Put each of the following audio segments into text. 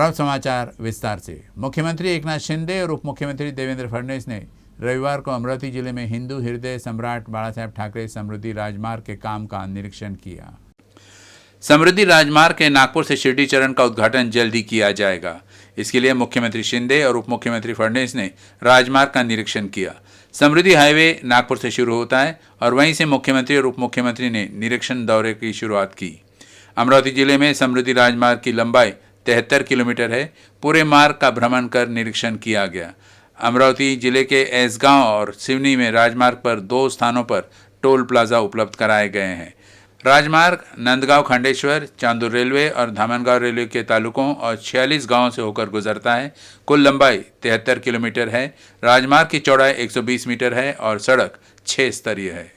और अब समाचार विस्तार से। मुख्यमंत्री एकनाथ शिंदे और उप मुख्यमंत्री देवेंद्र फडणवीस ने रविवार को अमरावती जिले में हिंदू हृदय सम्राट बालासाहेब ठाकरे समृद्धि राजमार्ग के काम का निरीक्षण किया। समृद्धि राजमार्ग के नागपुर से शिरडी चरण का उद्घाटन जल्दी किया जाएगा। इसके लिए मुख्यमंत्री शिंदे और उप मुख्यमंत्री फडणवीस ने राजमार्ग का निरीक्षण किया। समृद्धि हाईवे नागपुर से शुरू होता है और वहीं से मुख्यमंत्री और उप मुख्यमंत्री ने निरीक्षण दौरे की शुरुआत की। अमरावती जिले में समृद्धि राजमार्ग की लंबाई 73 किलोमीटर है। पूरे मार्ग का भ्रमण कर निरीक्षण किया गया। अमरावती जिले के ऐसगांव और सिवनी में राजमार्ग पर 2 स्थानों पर टोल प्लाजा उपलब्ध कराए गए हैं। राजमार्ग नंदगांव खंडेश्वर, चांदूर रेलवे और धामनगांव रेलवे के तालुकों और 46 गांवों से होकर गुजरता है। कुल लंबाई 73 किलोमीटर है। राजमार्ग की चौड़ाई 120 मीटर है और सड़क 6 स्तरीय है।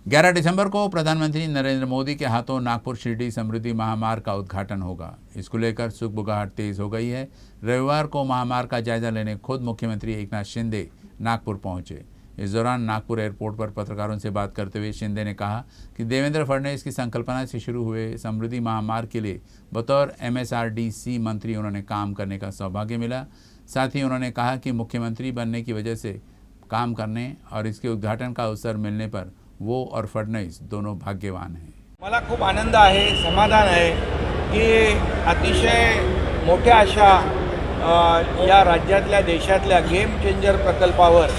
ग्यारह दिसंबर को प्रधानमंत्री नरेंद्र मोदी के हाथों नागपुर शिरडी समृद्धि महामार्ग का उद्घाटन होगा। इसको लेकर सुगबुगाहट तेज हो गई है। रविवार को महामार्ग का जायजा लेने खुद मुख्यमंत्री एकनाथ शिंदे नागपुर पहुंचे। इस दौरान नागपुर एयरपोर्ट पर पत्रकारों से बात करते हुए शिंदे ने कहा कि देवेंद्र फडणवीस की संकल्पना से शुरू हुए समृद्धि महामार्ग के लिए बतौर MSRDC मंत्री उन्होंने काम करने का सौभाग्य मिला। साथ ही उन्होंने कहा कि मुख्यमंत्री बनने की वजह से काम करने और इसके उद्घाटन का अवसर मिलने पर वो और फडणवीस दोनों भाग्यवान हैं। मला खूप आनंद आहे, समाधान आहे की अतिशय मोठ्या अशा या राज्यातल्या देशातल्या गेम चेंजर प्रकल्पावर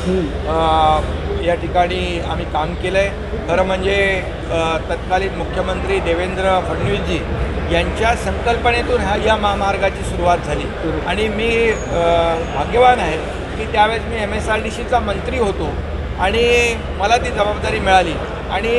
या ठिकाणी आम्ही काम केलं आहे। खरं म्हणजे तत्कालीन मुख्यमंत्री देवेंद्र फडणवीसजी यांच्या संकल्पनेतून या महामार्गाची सुरुवात झाली आणि मी भाग्यवान आहे की त्यावेळेस मी MSRDCचा मंत्री होतो आणि मला ती जबाबदारी मिळाली आणि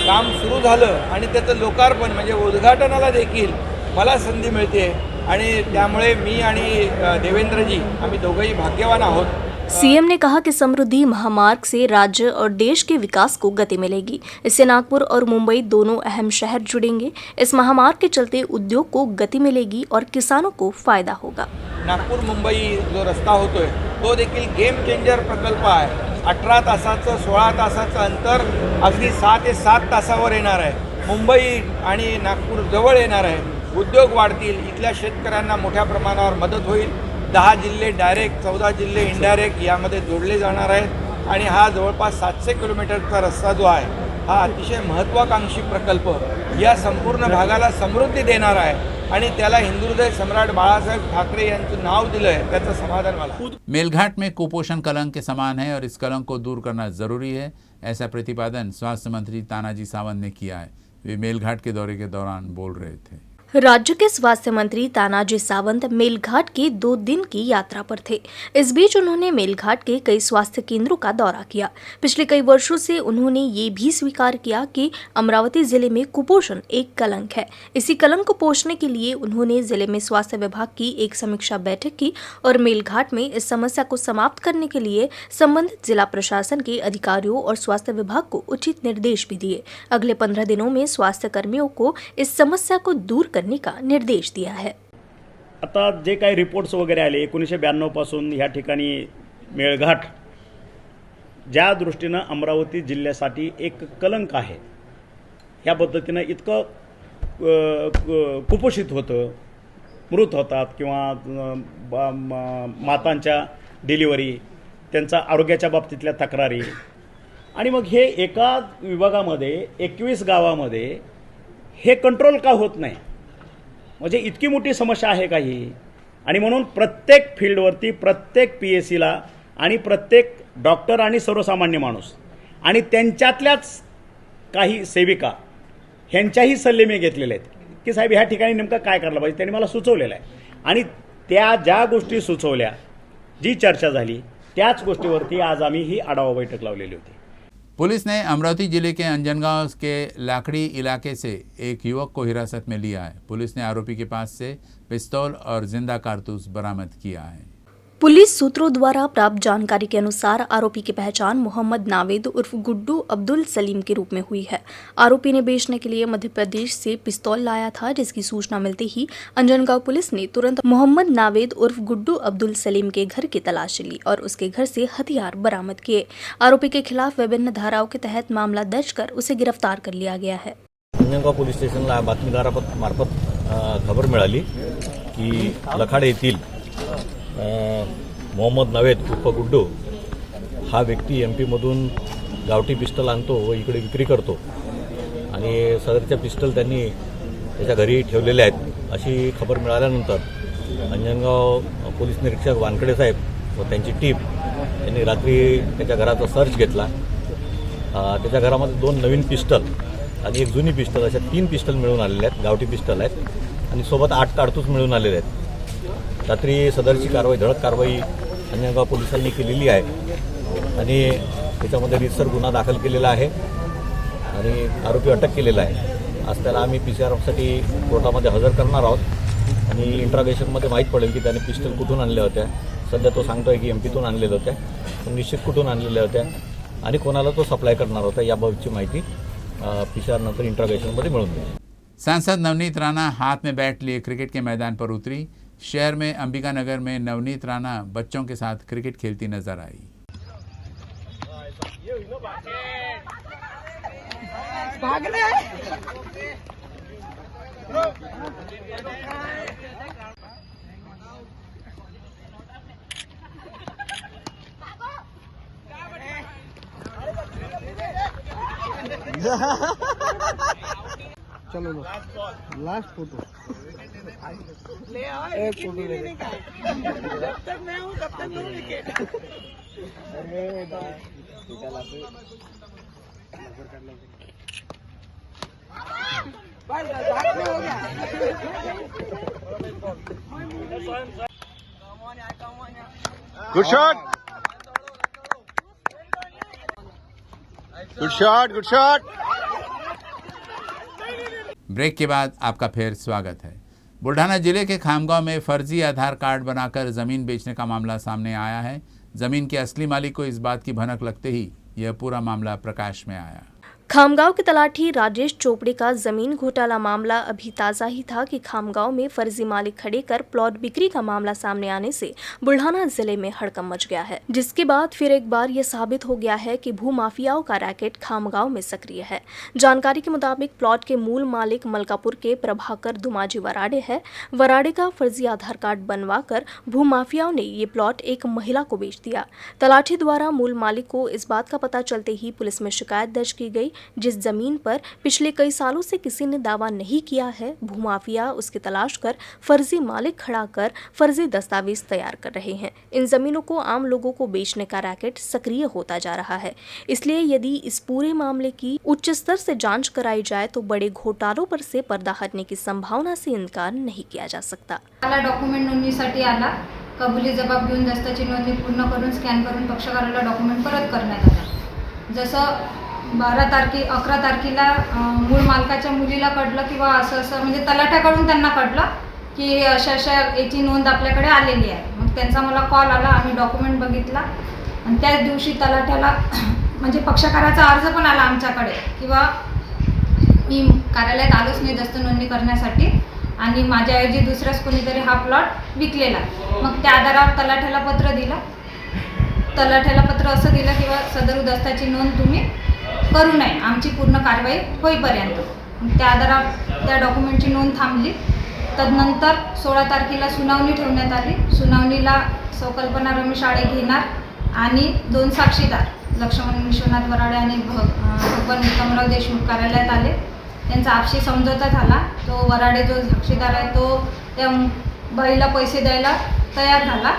काम सुरू झालं आणि त्याचं लोकार्पण म्हणजे उद्घाटनाला देखील मला संधी मिळते आणि त्यामुळे मी आणि देवेंद्रजी आम्ही दोघंही भाग्यवान आहोत। सीएम ने कहा कि समृद्धि महामार्ग से राज्य और देश के विकास को गति मिलेगी। इससे नागपुर और मुंबई दोनों अहम शहर जुड़ेंगे। इस महामार्ग के चलते उद्योग को गति मिलेगी और किसानों को फायदा होगा। नागपुर मुंबई जो रस्ता होतोय तो देखील गेम चेंजर प्रकल्प आहे। 18 तासाचं 16 तासाचं अंतर अगदी 6 ते 7 तासावर येणार आहे। मुंबई आणि नागपूर जवळ येणार आहे। उद्योग वाढतील, इथल्या शेतकऱ्यांना मोठ्या प्रमाणावर मदत होईल। 10 जिल्हे डायरेक्ट, 14 जिल्हे इनडायरेक्ट यामध्ये जोडले जाणार आहेत आणि हा जवळपास 700 किलोमीटरचा रस्ता जो आहे हा अतिशय महत्त्वाकांक्षी प्रकल्प या संपूर्ण भागाला समृद्धी देणार आहे आणि त्याला हिंदू हृदय सम्राट बाळासाहेब ठाकरे यांचं नाव दिलं आहे, त्याचं समाधान मला। मेलघाट में कुपोषण कलंक के समान है और इस कलंक को दूर करना जरूरी है, ऐसा प्रतिपादन स्वास्थ्य मंत्री तानाजी सावंत ने किया है। वे मेलघाट के दौरे के दौरान बोल रहे थे। राज्य के स्वास्थ्य मंत्री तानाजी सावंत मेलघाट की 2 दिन की यात्रा पर थे। इस बीच उन्होंने मेलघाट के कई स्वास्थ्य केंद्रों का दौरा किया। पिछले कई वर्षों से उन्होंने ये भी स्वीकार किया कि अमरावती जिले में कुपोषण एक कलंक है। इसी कलंक को पोषने के लिए उन्होंने जिले में स्वास्थ्य विभाग की एक समीक्षा बैठक की और मेलघाट में इस समस्या को समाप्त करने के लिए संबंधित जिला प्रशासन के अधिकारियों और स्वास्थ्य विभाग को उचित निर्देश भी दिए। अगले 15 दिनों में स्वास्थ्य कर्मियों को इस समस्या को दूर करने का निर्देश दिया है। आता जे काही रिपोर्ट्स वगैरे आले 1992 पासून ह्या ठिकाणी मेळघाट ज्या दृष्टीनं अमरावती जिल्ह्यासाठी एक कलंक आहे, ह्या पद्धतीनं इतकं कुपोषित होतं, मृत होतात किंवा मातांच्या डिलिव्हरी, त्यांचा आरोग्याच्या बाबतीतल्या तक्रारी आणि मग हे एका विभागामध्ये 21 गावामध्ये हे कंट्रोल का होत नाही? म्हणजे इतकी मोठी समस्या आहे का ही? आणि म्हणून प्रत्येक फील्डवरती प्रत्येक PSCला आणि प्रत्येक डॉक्टर आणि सर्वसामान्य माणूस आणि त्यांच्यातल्याच काही सेविका ह्यांच्याही सल्ले मी घेतलेले आहेत की साहेब ह्या ठिकाणी नेमकं काय करायला पाहिजे. त्यांनी मला सुचवलेलं आहे आणि त्या ज्या गोष्टी सुचवल्या, जी चर्चा झाली, त्याच गोष्टीवरती आज आम्ही ही आढावा बैठक लावलेली होती. पुलिस ने अमरावती जिले के अंजनगांव के लाकड़ी इलाके से एक युवक को हिरासत में लिया है. पुलिस ने आरोपी के पास से पिस्तौल और जिंदा कारतूस बरामद किया है. पुलिस सूत्रों द्वारा प्राप्त जानकारी के अनुसार आरोपी की पहचान मोहम्मद नावेद उर्फ गुड्डू अब्दुल सलीम के रूप में हुई है. आरोपी ने बेचने के लिए मध्य प्रदेश से पिस्तौल लाया था, जिसकी सूचना मिलते ही अंजनगांव पुलिस ने तुरंत मोहम्मद नावेद उर्फ गुड्डू अब्दुल सलीम के घर की तलाशी ली और उसके घर से हथियार बरामद किए. आरोपी के खिलाफ विभिन्न धाराओं के तहत मामला दर्ज कर उसे गिरफ्तार कर लिया गया है. अंजनगाव पोलीस स्टेशनला बातमीदारामार्फत खबर मिळाली की लखाडे येथील मोहम्मद नवेद उर्फ गुड्डू हा व्यक्ती MP मधून गावठी पिस्टल आणतो व इकडे विक्री करतो आणि सदरच्या पिस्टल त्यांनी त्याच्या घरी ठेवलेले आहेत अशी खबर मिळाल्यानंतर अंजनगाव पोलीस निरीक्षक वानकडे साहेब व त्यांची टीम यांनी रात्री त्याच्या घराचा सर्च घेतला. त्याच्या घरामध्ये 2 नवीन पिस्टल आणि एक जुनी पिस्टल अशा 3 पिस्टल मिळून आलेले आहेत, गावठी पिस्टल आहेत आणि सोबत 8 कारतूस मिळून आलेले आहेत. रात्री सदरची कारवाई, धडक कारवाई अंजनगाव पोलिसांनी केलेली आहे आणि त्याच्यामध्ये रीतसर गुन्हा दाखल केलेला आहे आणि आरोपी अटक केलेला आहे. आज त्याला आम्ही PCR साठी कोर्टामध्ये हजर करणार आहोत आणि इंट्रॉगेशनमध्ये माहीत पडेल की त्याने पिस्टल कुठून आणल्या होत्या. सध्या तो सांगतोय की MP तून आणलेल्या होत्या, पण निश्चित कुठून आणलेल्या होत्या आणि कोणाला तो सप्लाय करणार होता याबाबतची माहिती PCR नंतर इंट्रॉगेशनमध्ये मिळून देईल. सांसद नवनीत राणा हाथ में बैट लिए क्रिकेट के मैदान पर उतरी. शहर में अंबिका नगर में नवनीत राणा बच्चों के साथ क्रिकेट खेलती नजर आई. चलो लो लास्ट फोटो एक फोटो ले जब तक मैं हूँ तब तक no wicket. Good shot, good shot, good shot. Break के बाद आपका फिर स्वागत है. बुल्ढाना जिले के खामगांव में फर्जी आधार कार्ड बनाकर जमीन बेचने का मामला सामने आया है. जमीन के असली मालिक को इस बात की भनक लगते ही यह पूरा मामला प्रकाश में आया. खामगांव के तलाठी राजेश चोपड़े का जमीन घोटाला मामला अभी ताज़ा ही था कि खामगांव में फर्जी मालिक खड़े कर प्लॉट बिक्री का मामला सामने आने से बुल्ढाना जिले में हड़कंप मच गया है, जिसके बाद फिर एक बार यह साबित हो गया है कि भूमाफियाओं का रैकेट खामगांव में सक्रिय है. जानकारी के मुताबिक प्लॉट के मूल मालिक मलकापुर के प्रभाकर दुमाजी वराडे है. वराडे का फर्जी आधार कार्ड बनवा कर भूमाफियाओं ने ये प्लॉट एक महिला को बेच दिया. तलाठी द्वारा मूल मालिक को इस बात का पता चलते ही पुलिस में शिकायत दर्ज की गई. जिस जमीन पर पिछले कई सालों से किसी ने दावा नहीं किया है, भूमाफिया उसकी तलाश कर फर्जी मालिक खड़ा कर फर्जी दस्तावेज तैयार कर रहे हैं. इन जमीनों को आम लोगों को बेचने का रैकेट सक्रिय होता जा रहा है. इसलिए यदि इस पूरे मामले की उच्च स्तर से जांच कराई जाए तो बड़े घोटालों पर से पर्दा हटने की संभावना से इनकार नहीं किया जा सकता. डॉक्युमेंट नोंदणीसाठी आला. कबुली जबाब घेऊन दस्ताची नोंदणी पूर्ण करून स्कॅन करून पक्षकाराला डॉक्युमेंट परत करण्यात आला. जसं 11 तारखेला मूळ मालकाच्या मुलीला कळलं किंवा असं म्हणजे तलाठ्याकडून त्यांना कळलं की अशा याची नोंद आपल्याकडे आलेली आहे. मग त्यांचा मला कॉल आला. आम्ही डॉक्युमेंट बघितला आणि त्याच दिवशी तलाठ्याला म्हणजे पक्षकाराचा अर्ज पण आला आमच्याकडे किंवा मी कार्यालयात आलोच नाही दस्त नोंदणी करण्यासाठी आणि माझ्याऐवजी दुसऱ्याच कोणीतरी हा प्लॉट विकलेला. मग त्या आधारावर तलाठ्याला पत्र दिलं. तलाठ्याला पत्र असं दिलं किंवा सदर दस्ताची नोंद तुम्ही करू नये आमची पूर्ण कारवाई होईपर्यंत. त्या आधारावर त्या डॉक्युमेंटची नोंद थांबली. तदनंतर 16 तारखेला सुनावणी ठेवण्यात आली. सुनावणीला संकल्पना रमेश आळे घेणार आणि 2 साक्षीदार लक्ष्मण विश्वनाथ वराडे आणि भगवान उत्तमराव देशमुख कार्यालयात आले. त्यांचा आपशी समझोता झाला. तो वराडे जो साक्षीदार आहे तो त्या बाईला पैसे द्यायला तयार झाला.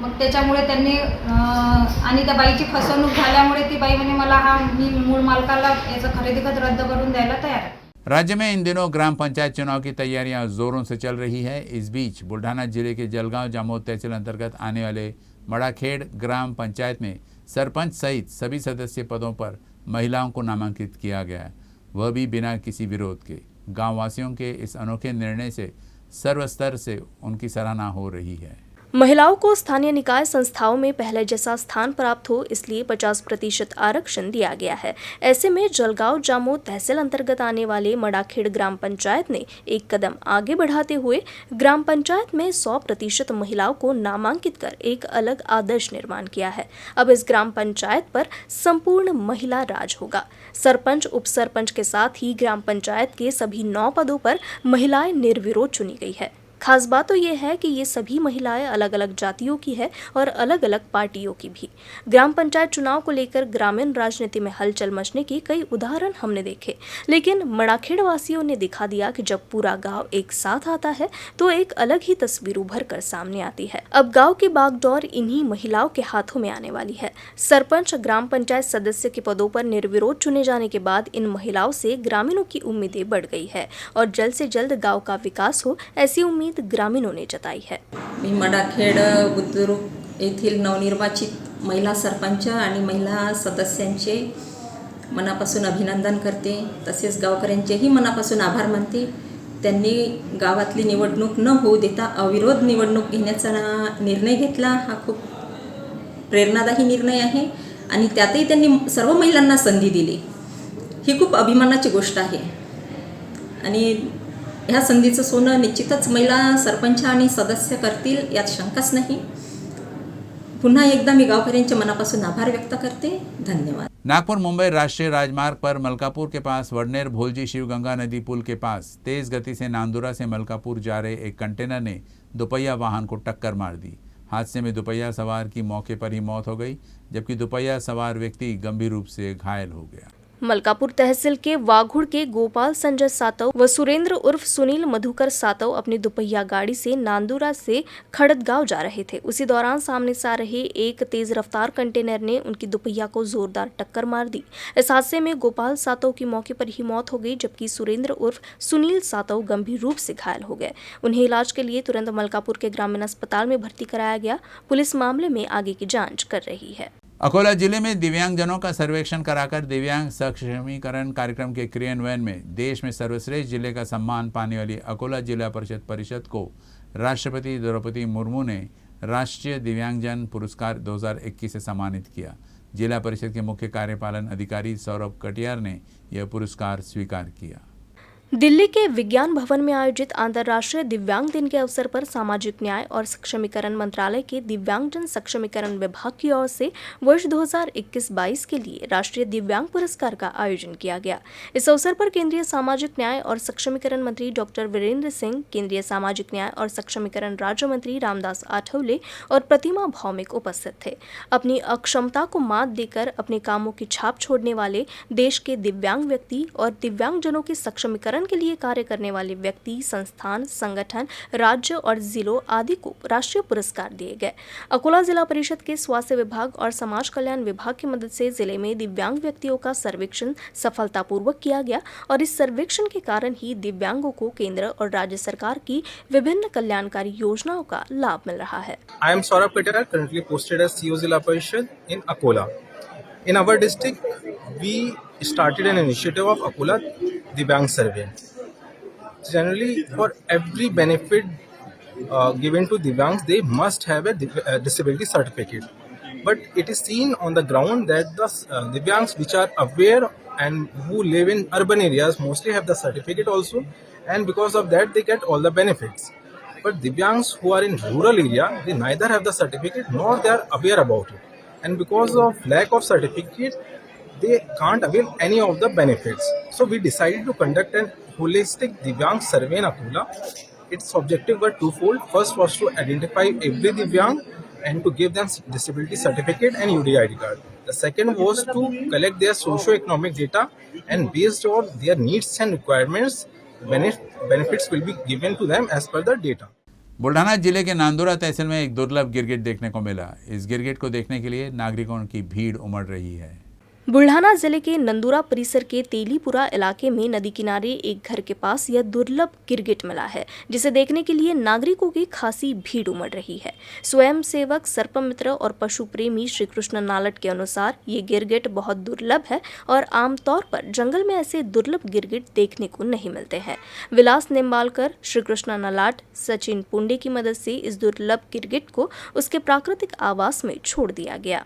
मग त्याच्यामुळे त्यांनी आणि त्या बाईची फसवणूक झाल्यामुळे ती बाई म्हणे मला मी मूळ मालकाला याचं खरेदी खत रद्द करून द्यायला तयार आहे. राज्य में इन दिनों ग्राम पंचायत चुनाव की तैयारियां जोरों से चल रही है. इस बीच बुल्ढाना जिले के जलगांव जामोद तहसील अंतर्गत आने वाले मड़ाखेड़ ग्राम पंचायत में सरपंच सहित सभी सदस्य पदों पर महिलाओं को नामांकित किया गया है, वह भी बिना किसी विरोध के. गाँव वासियों के इस अनोखे निर्णय से सर्वस्तर से उनकी सराहना हो रही है. महिलाओं को स्थानीय निकाय संस्थाओं में पहले जैसा स्थान प्राप्त हो, इसलिए 50% आरक्षण दिया गया है. ऐसे में जलगांव जामोद तहसील अंतर्गत आने वाले मड़ाखेड़ ग्राम पंचायत ने एक कदम आगे बढ़ाते हुए ग्राम पंचायत में 100% महिलाओं को नामांकित कर एक अलग आदर्श निर्माण किया है. अब इस ग्राम पंचायत पर संपूर्ण महिला राज होगा. सरपंच, उप सरपंच के साथ ही ग्राम पंचायत के सभी 9 पदों पर महिलाएं निर्विरोध चुनी गई है. खास बात तो ये है कि ये सभी महिलाएं अलग अलग जातियों की है और अलग अलग पार्टियों की भी. ग्राम पंचायत चुनाव को लेकर ग्रामीण राजनीति में हलचल मचने की कई उदाहरण हमने देखे, लेकिन मड़ाखेड़ वासियों ने दिखा दिया कि जब पूरा गांव एक साथ आता है तो एक अलग ही तस्वीर उभर कर सामने आती है. अब गांव की बागडोर इन्हीं महिलाओं के हाथों में आने वाली है. सरपंच, ग्राम पंचायत सदस्य के पदों पर निर्विरोध चुने जाने के बाद इन महिलाओं से ग्रामीणों की उम्मीदें बढ़ गई है और जल्द से जल्द गाँव का विकास हो, ऐसी उम्मीद ग्रामीणों ने जताई है. मी मडाखेड बुद्रुक येथील नवनिर्वाचित महिला सरपंच आणि महिला सदस्यांचे मनापासून अभिनंदन करते. तसेच गावकऱ्यांचेही मनापासून आभार मानते. त्यांनी गावातली निवडणूक न होऊ देता अविरोध निवडणूक घेण्याचा निर्णय घेतला. हा खूप प्रेरणादायी निर्णय आहे आणि त्यातही त्यांनी सर्व महिलांना संधी दिली. ही खूप अभिमानाची गोष्ट आहे आणि ह्या संधीचं सोनं निश्चितच महिला सरपंच आणि सदस्य करतील यात शंकाच नाही. पुन्हा एकदा मी गावकऱ्यांच्या मनापासून आभार व्यक्त करते. धन्यवाद. नागपुर मुंबई राष्ट्रीय राजमार्ग पर मलकापुर के पास वडनेर भोलजी शिवगंगा नदी पुल के पास तेज गति से नांदुरा से मलकापुर जा रहे एक कंटेनर ने दोपहिया वाहन को टक्कर मार दी. हादसे में दोपहिया सवार की मौके पर ही मौत हो गई, जबकि दोपहिया सवार व्यक्ति गंभीर रूप से घायल हो गया. मलकापुर तहसील के वाघुड़ के गोपाल संजय सातव व सुरेंद्र उर्फ सुनील मधुकर सातव अपनी दुपहिया गाड़ी से नांदुरा से खड़दगांव जा रहे थे. उसी दौरान सामने से आ रहे एक तेज रफ्तार कंटेनर ने उनकी दुपहिया को जोरदार टक्कर मार दी. इस हादसे में गोपाल सातव की मौके पर ही मौत हो गई, जबकि सुरेंद्र उर्फ सुनील सातव गंभीर रूप से घायल हो गए. उन्हें इलाज के लिए तुरंत मलकापुर के ग्रामीण अस्पताल में भर्ती कराया गया. पुलिस मामले में आगे की जाँच कर रही है. अकोला जिले में दिव्यांगजनों का सर्वेक्षण कराकर दिव्यांग सक्षमीकरण कार्यक्रम के क्रियान्वयन में देश में सर्वश्रेष्ठ जिले का सम्मान पाने वाली अकोला जिला परिषद को राष्ट्रपति द्रौपदी मुर्मू ने राष्ट्रीय दिव्यांगजन पुरस्कार 2021 से सम्मानित किया. जिला परिषद के मुख्य कार्यपालन अधिकारी सौरभ कटियार ने यह पुरस्कार स्वीकार किया. दिल्ली के विज्ञान भवन में आयोजित अंतर्राष्ट्रीय दिव्यांग दिन के अवसर पर सामाजिक न्याय और सक्षमीकरण मंत्रालय के दिव्यांगजन सक्षमीकरण विभाग की ओर से वर्ष 2021-22 के लिए राष्ट्रीय दिव्यांग पुरस्कार का आयोजन किया गया. इस अवसर पर केंद्रीय सामाजिक न्याय और सक्षमीकरण मंत्री डॉक्टर वीरेंद्र सिंह, केंद्रीय सामाजिक न्याय और सक्षमीकरण राज्य मंत्री रामदास आठवले और प्रतिमा भौमिक उपस्थित थे. अपनी अक्षमता को मात देकर अपने कामों की छाप छोड़ने वाले देश के दिव्यांग व्यक्ति और दिव्यांगजनों के सक्षमीकरण के लिए कार्य करने वाले व्यक्ति, संस्थान, संगठन, राज्य और जिलों आदि को राष्ट्रीय पुरस्कार दिए गए. अकोला जिला परिषद के स्वास्थ्य विभाग और समाज कल्याण विभाग की मदद से जिले में दिव्यांग व्यक्तियों का सर्वेक्षण सफलतापूर्वक किया गया और इस सर्वेक्षण के कारण ही दिव्यांगों को केंद्र और राज्य सरकार की विभिन्न कल्याणकारी योजनाओं का लाभ मिल रहा है. I am Saurabh Katiar, currently posted as CO Zilla Parishad in Akola. In our district, we started an initiative of Akola Divyang Survey. Generally, for every benefit given to Divyangs, they must have a disability certificate. But it is seen on the ground that the Divyangs which are aware and who live in urban areas mostly have the certificate also, and because of that they get all the benefits. But Divyangs who are in rural area, they neither have the certificate nor they are aware about it. And because of lack of certificate, they can't avail any of the benefits. So we decided to conduct an holistic Divyang survey in Akola. Its objective were twofold. First was to identify every Divyang and to give them disability certificate and UD ID card. The second was to collect their socio-economic data, and based on their needs and requirements, benefits will be given to them as per the data. Buldhana जिले के नांदुरा तहसील में एक दुर्लभ गिरगिट देखने को मिला। इस गिरगिट को देखने के लिए नागरिकों की भीड़ उमड़ रही है। बुल्ढाना जिले के नंदुरा परिसर के तेलीपुरा इलाके में नदी किनारे एक घर के पास यह दुर्लभ गिरगिट मिला है, जिसे देखने के लिए नागरिकों की खासी भीड़ उमड़ रही है। स्वयं सेवक सर्पमित्र और पशु प्रेमी श्री कृष्ण नालट के अनुसार ये गिरगिट बहुत दुर्लभ है और आमतौर पर जंगल में ऐसे दुर्लभ गिरगिट देखने को नहीं मिलते हैं। विलास निम्बालकर, श्री कृष्ण नालाट, सचिन पुंडे की मदद से इस दुर्लभ गिरगिट को उसके प्राकृतिक आवास में छोड़ दिया गया।